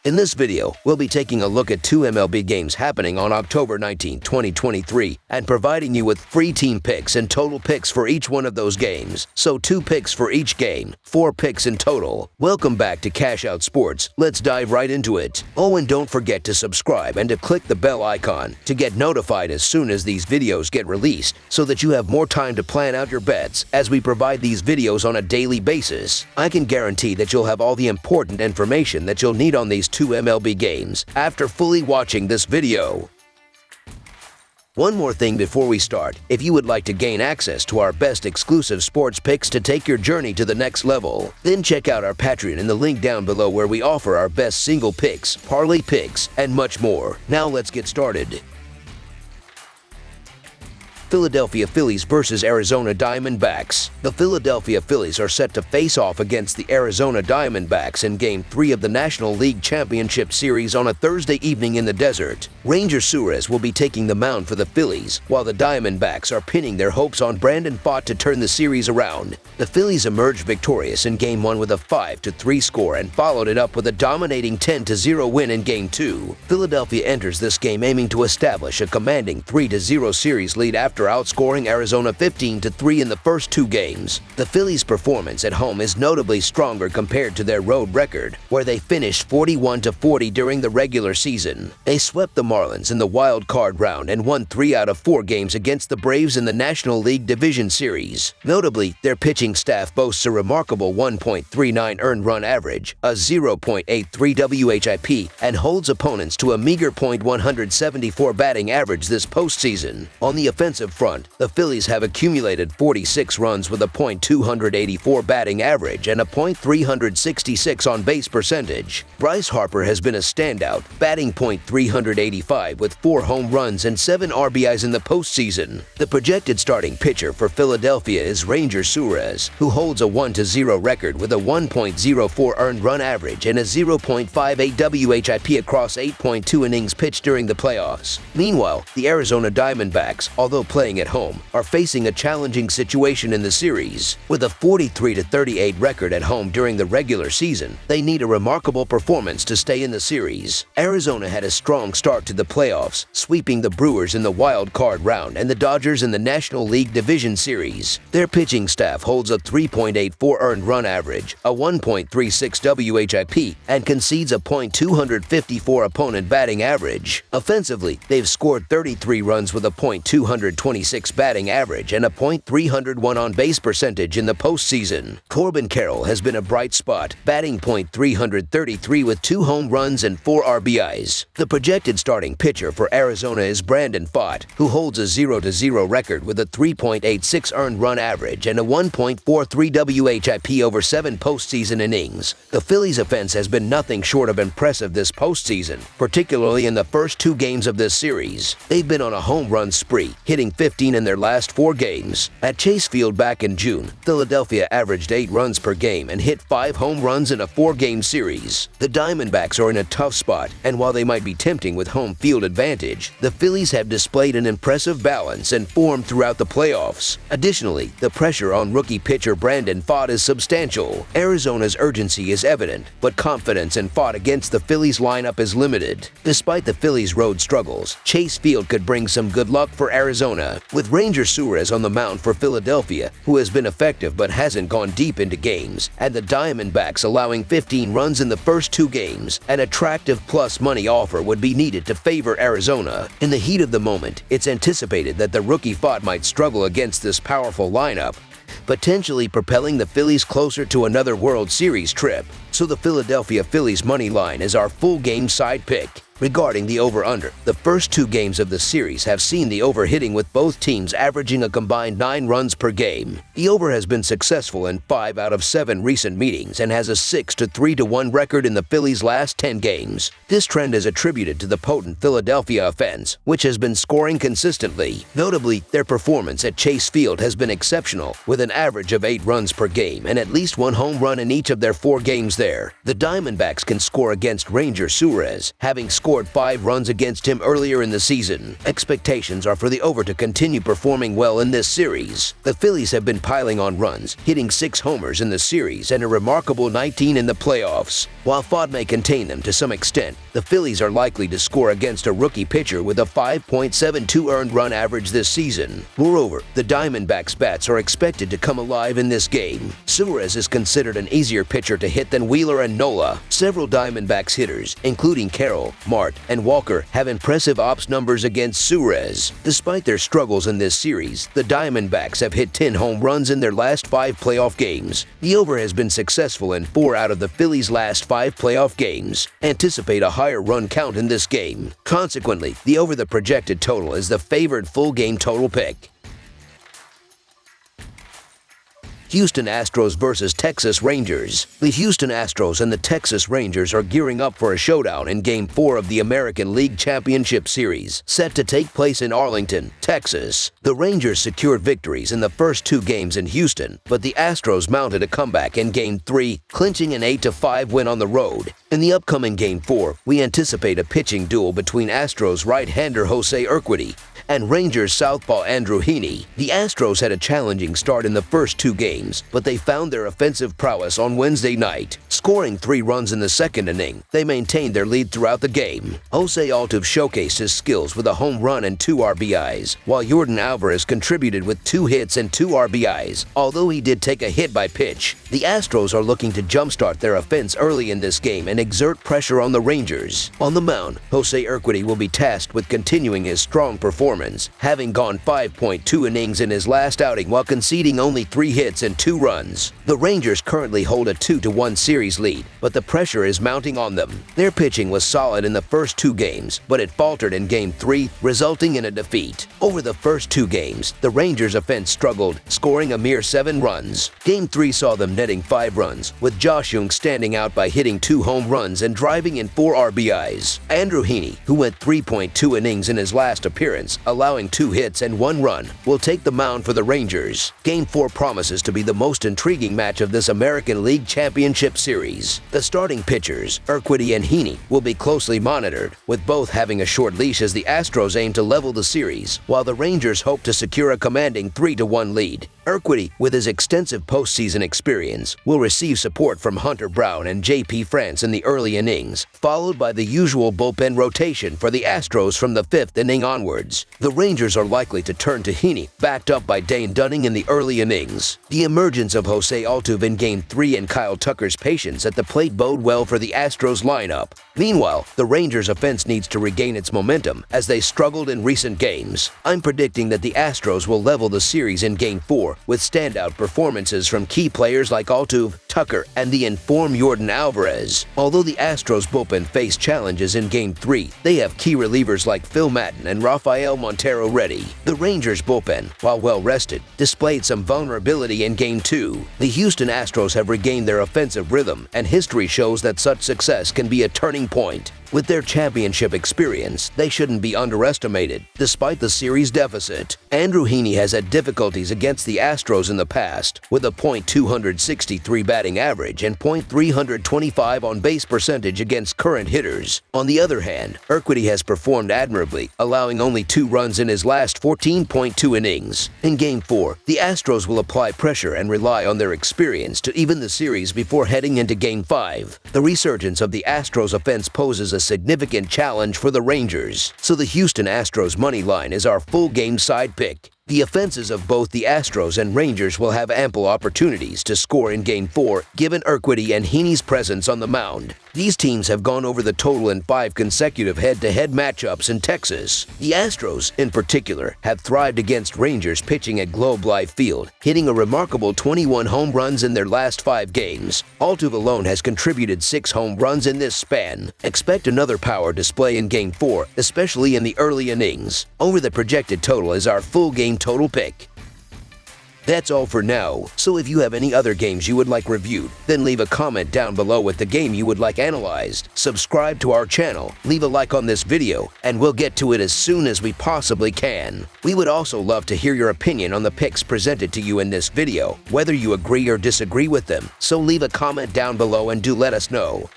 In this video, we'll be taking a look at two MLB games happening on October 19, 2023, and providing you with free team picks and total picks for each one of those games. So 2 picks for each game, 4 picks in total. Welcome back to Cash Out Sports. Let's dive right into it. Oh, and don't forget to subscribe and to click the bell icon to get notified as soon as these videos get released, so that you have more time to plan out your bets as we provide these videos on a daily basis. I can guarantee that you'll have all the important information that you'll need on these 2 MLB games after fully watching this video. One more thing before we start: if you would like to gain access to our best exclusive sports picks to take your journey to the next level, then check out our Patreon in the link down below, where we offer our best single picks, parlay picks, and much more. Now let's get started. Philadelphia Phillies versus Arizona Diamondbacks. The Philadelphia Phillies are set to face off against the Arizona Diamondbacks in Game 3 of the National League Championship Series on a Thursday evening in the desert. Ranger Suarez will be taking the mound for the Phillies, while the Diamondbacks are pinning their hopes on Brandon Pfaadt to turn the series around. The Phillies emerged victorious in Game 1 with a 5-3 score and followed it up with a dominating 10-0 win in Game 2. Philadelphia enters this game aiming to establish a commanding 3-0 series lead after outscoring Arizona 15-3 in the first 2 games. The Phillies' performance at home is notably stronger compared to their road record, where they finished 41-40 during the regular season. They swept the Marlins in the wild card round and won 3 out of 4 games against the Braves in the National League Division Series. Notably, their pitching staff boasts a remarkable 1.39 earned run average, a 0.83 WHIP, and holds opponents to a meager .174 batting average this postseason. On the offensive front, the Phillies have accumulated 46 runs with a .284 batting average and a .366 on-base percentage. Bryce Harper has been a standout, batting .385 with 4 home runs and 7 RBIs in the postseason. The projected starting pitcher for Philadelphia is Ranger Suarez, who holds a 1-0 record with a 1.04 earned run average and a 0.58 WHIP across 8.2 innings pitched during the playoffs. Meanwhile, the Arizona Diamondbacks, although playing at home, are facing a challenging situation in the series. With a 43-38 record at home during the regular season, they need a remarkable performance to stay in the series. Arizona had a strong start to the playoffs, sweeping the Brewers in the wild card round and the Dodgers in the National League Division Series. Their pitching staff holds a 3.84 earned run average, a 1.36 WHIP, and concedes a .254 opponent batting average. Offensively, they've scored 33 runs with a .226 batting average and a .301 on-base percentage in the postseason. Corbin Carroll has been a bright spot, batting .333 with 2 home runs and 4 RBIs. The projected starting pitcher for Arizona is Brandon Pfaadt, who holds a 0-0 record with a 3.86 earned run average and a 1.43 WHIP over 7 postseason innings. The Phillies' offense has been nothing short of impressive this postseason, particularly in the first 2 games of this series. They've been on a home run spree, hitting 15 in their last 4 games. At Chase Field back in June, Philadelphia averaged 8 runs per game and hit 5 home runs in a 4-game series. The Diamondbacks are in a tough spot, and while they might be tempting with home field advantage, the Phillies have displayed an impressive balance and form throughout the playoffs. Additionally, the pressure on rookie pitcher Brandon Pfaadt is substantial. Arizona's urgency is evident, but confidence in Pfaadt against the Phillies lineup is limited. Despite the Phillies' road struggles, Chase Field could bring some good luck for Arizona. With Ranger Suarez on the mound for Philadelphia, who has been effective but hasn't gone deep into games, and the Diamondbacks allowing 15 runs in the first 2 games, an attractive plus money offer would be needed to favor Arizona. In the heat of the moment, it's anticipated that the rookie Pfaadt might struggle against this powerful lineup, potentially propelling the Phillies closer to another World Series trip. So the Philadelphia Phillies money line is our full game side pick. Regarding the over-under, the first 2 games of the series have seen the over hitting, with both teams averaging a combined 9 runs per game. The over has been successful in 5 out of 7 recent meetings and has a 6-3-1 record in the Phillies' last 10 games. This trend is attributed to the potent Philadelphia offense, which has been scoring consistently. Notably, their performance at Chase Field has been exceptional, with an average of 8 runs per game and at least 1 home run in each of their 4 games there. there. The Diamondbacks can score against Ranger Suarez, having scored 5 runs against him earlier in the season. Expectations are for the over to continue performing well in this series. The Phillies have been piling on runs, hitting 6 homers in the series and a remarkable 19 in the playoffs. While Fod may contain them to some extent, the Phillies are likely to score against a rookie pitcher with a 5.72 earned run average this season. Moreover, the Diamondbacks' bats are expected to come alive in this game. Suarez is considered an easier pitcher to hit than Wheeler and Nola. Several Diamondbacks hitters, including Carroll, Mart, and Walker, have impressive ops numbers against Suarez. Despite their struggles in this series, the Diamondbacks have hit 10 home runs in their last 5 playoff games. The over has been successful in 4 out of the Phillies' last 5 playoff games. Anticipate a higher run count in this game. Consequently, the over the projected total is the favored full game total pick. Houston Astros versus Texas Rangers. The Houston Astros and the Texas Rangers are gearing up for a showdown in Game 4 of the American League Championship Series, set to take place in Arlington, Texas. The Rangers secured victories in the first 2 games in Houston, but the Astros mounted a comeback in Game 3, clinching an 8-5 win on the road. In the upcoming Game 4, we anticipate a pitching duel between Astros right-hander Jose Urquidy and Rangers southpaw Andrew Heaney. The Astros had a challenging start in the first 2 games, but they found their offensive prowess on Wednesday night. Scoring 3 runs in the second inning, they maintained their lead throughout the game. Jose Altuve showcased his skills with a home run and 2 RBIs, while Yordan Alvarez contributed with 2 hits and 2 RBIs, although he did take a hit by pitch. The Astros are looking to jumpstart their offense early in this game and exert pressure on the Rangers. On the mound, Jose Urquidy will be tasked with continuing his strong performance, having gone 5.2 innings in his last outing while conceding only 3 hits and 2 runs. The Rangers currently hold a 2-1 series lead, but the pressure is mounting on them. Their pitching was solid in the first 2 games, but it faltered in Game 3, resulting in a defeat. Over the first 2 games, the Rangers' offense struggled, scoring a mere 7 runs. Game 3 saw them netting 5 runs, with Josh Jung standing out by hitting 2 home runs and driving in 4 RBIs. Andrew Heaney, who went 3.2 innings in his last appearance, allowing 2 hits and 1 run, will take the mound for the Rangers. Game 4 promises to be the most intriguing match of this American League Championship Series. The starting pitchers, Urquidy and Heaney, will be closely monitored, with both having a short leash as the Astros aim to level the series, while the Rangers hope to secure a commanding 3-1 lead. Urquidy, with his extensive postseason experience, will receive support from Hunter Brown and J.P. France in the early innings, followed by the usual bullpen rotation for the Astros from the 5th inning onwards. The Rangers are likely to turn to Heaney, backed up by Dane Dunning in the early innings. The emergence of Jose Altuve in Game 3 and Kyle Tucker's patience at the plate bode well for the Astros lineup. Meanwhile, the Rangers' offense needs to regain its momentum as they struggled in recent games. I'm predicting that the Astros will level the series in Game 4 with standout performances from key players like Altuve, Tucker, and the informed Yordan Alvarez. Although the Astros bullpen faced challenges in Game 3, they have key relievers like Phil Maton and Rafael Montero ready. The Rangers bullpen, while well-rested, displayed some vulnerability in Game 2. The Houston Astros have regained their offensive rhythm, and history shows that such success can be a turning point. With their championship experience, they shouldn't be underestimated, despite the series deficit. Andrew Heaney has had difficulties against the Astros in the past, with a .263 batting average and .325 on-base percentage against current hitters. On the other hand, Urquidy has performed admirably, allowing only 2 runs in his last 14.2 innings. In Game 4, the Astros will apply pressure and rely on their experience to even the series before heading into Game 5. The resurgence of the Astros offense poses a significant challenge for the Rangers, so the Houston Astros money line is our full game side pick. The offenses of both the Astros and Rangers will have ample opportunities to score in Game 4, given Urquidy and Heaney's presence on the mound. These teams have gone over the total in 5 consecutive head-to-head matchups in Texas. The Astros, in particular, have thrived against Rangers pitching at Globe Life Field, hitting a remarkable 21 home runs in their last 5 games. Altuve alone has contributed 6 home runs in this span. Expect another power display in Game 4, especially in the early innings. Over the projected total is our full game total pick. That's all for now, so if you have any other games you would like reviewed, then leave a comment down below with the game you would like analyzed. Subscribe to our channel, leave a like on this video, and we'll get to it as soon as we possibly can. We would also love to hear your opinion on the picks presented to you in this video, whether you agree or disagree with them, so leave a comment down below and do let us know.